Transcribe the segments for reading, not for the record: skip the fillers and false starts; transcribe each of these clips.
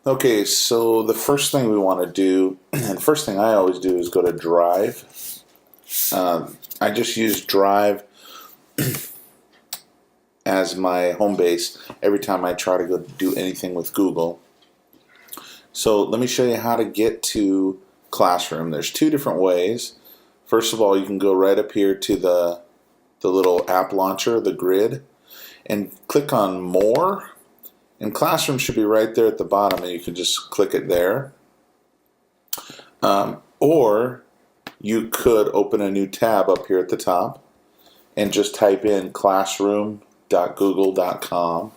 Okay, so the first thing we want to do, and first thing I always do is go to Drive. I just use Drive as my home base every time I try to go do anything with Google. So let me show you how to get to Classroom. There's two different ways. First of all, you can go right up here to the little app launcher, the grid, and click on More. And Classroom should be right there at the bottom, and you can just click it there. Or you could open a new tab up here at the top and just type in classroom.google.com.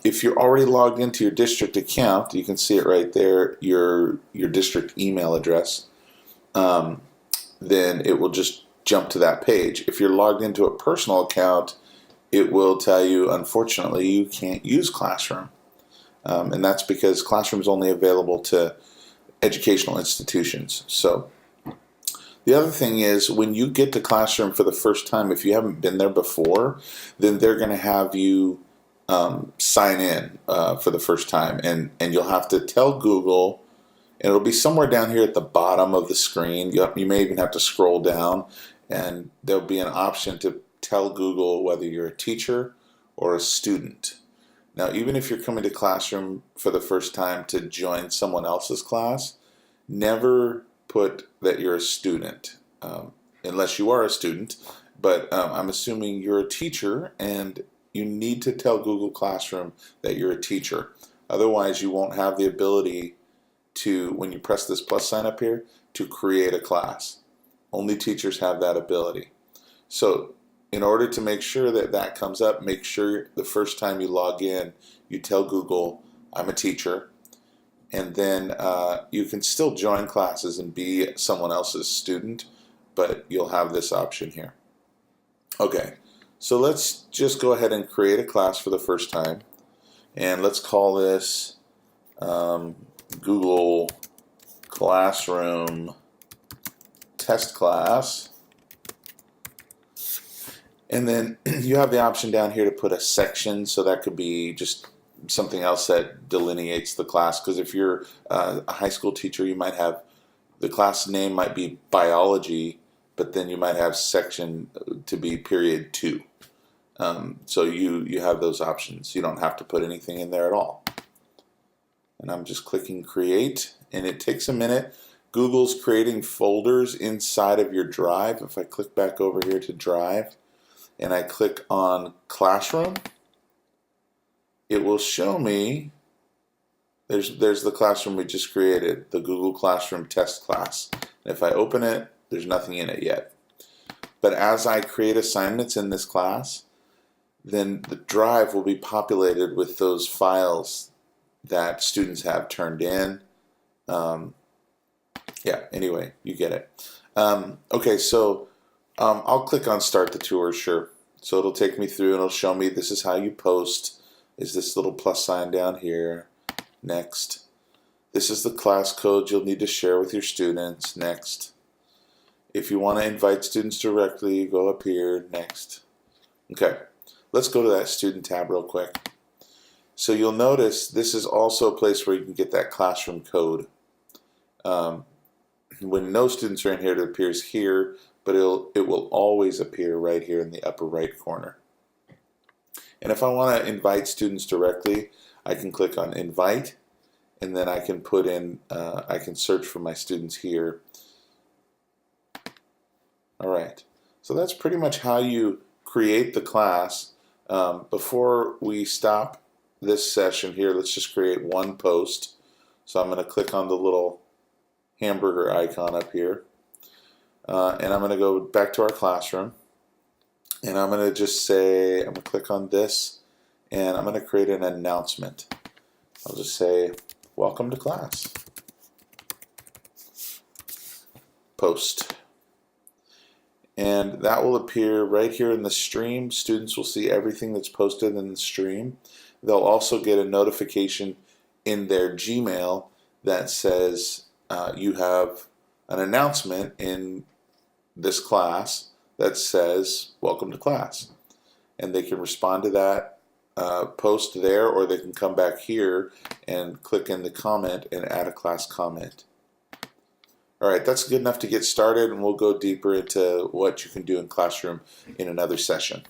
If you're already logged into your district account, you can see it right there, your district email address. Then it will just jump to that page. If you're logged into a personal account, it will tell you, unfortunately, you can't use Classroom. And that's because Classroom is only available to educational institutions. So the other thing is, when you get to Classroom for the first time, if you haven't been there before, then they're going to have you sign in for the first time, and you'll have to tell Google, and it'll be somewhere down here at the bottom of the screen. You may even have to scroll down, and there'll be an option to tell Google whether you're a teacher or a student. Now, even if you're coming to Classroom for the first time to join someone else's class, never put that you're a student, unless you are a student. But I'm assuming you're a teacher, and you need to tell Google Classroom that you're a teacher. Otherwise, you won't have the ability to, when you press this plus sign up here, to create a class. Only teachers have that ability. So in order to make sure that that comes up, make sure the first time you log in, you tell Google, I'm a teacher. And then you can still join classes and be someone else's student, but you'll have this option here. Okay, so let's just go ahead and create a class for the first time. And let's call this Google Classroom Test Class. And then you have the option down here to put a section, so that could be just something else that delineates the class. Because if you're a high school teacher, you might have, the class name might be biology, but then you might have section to be period 2. So you have those options. You don't have to put anything in there at all. And I'm just clicking create, and it takes a minute. Google's creating folders inside of your Drive. If I click back over here to Drive, and I click on Classroom, it will show me there's the classroom we just created, the Google Classroom Test Class. And if I open it, there's nothing in it yet. But as I create assignments in this class, then the Drive will be populated with those files that students have turned in. Yeah, anyway, you get it. Okay, so I'll click on Start the Tour, sure. So it'll take me through, and it'll show me this is how you post. Is this little plus sign down here. Next. This is the class code you'll need to share with your students. Next. If you want to invite students directly, go up here. Next. Okay, let's go to that student tab real quick. So you'll notice this is also a place where you can get that classroom code. When no students are in here, it appears here, but it will always appear right here in the upper right corner. And if I want to invite students directly, I can click on invite, and then I can put in, I can search for my students here. All right, so that's pretty much how you create the class. Before we stop this session here, let's just create one post. So I'm going to click on the little hamburger icon up here, and I'm going to go back to our classroom, and I'm going to just say, I'm going to click on this, and I'm going to create an announcement. I'll just say, welcome to class. Post. And that will appear right here in the stream. Students will see everything that's posted in the stream. They'll also get a notification in their Gmail that says you have an announcement in this class that says welcome to class, and they can respond to that post there, or they can come back here and click in the comment and add a class comment. All right, that's good enough to get started, and we'll go deeper into what you can do in Classroom in another session.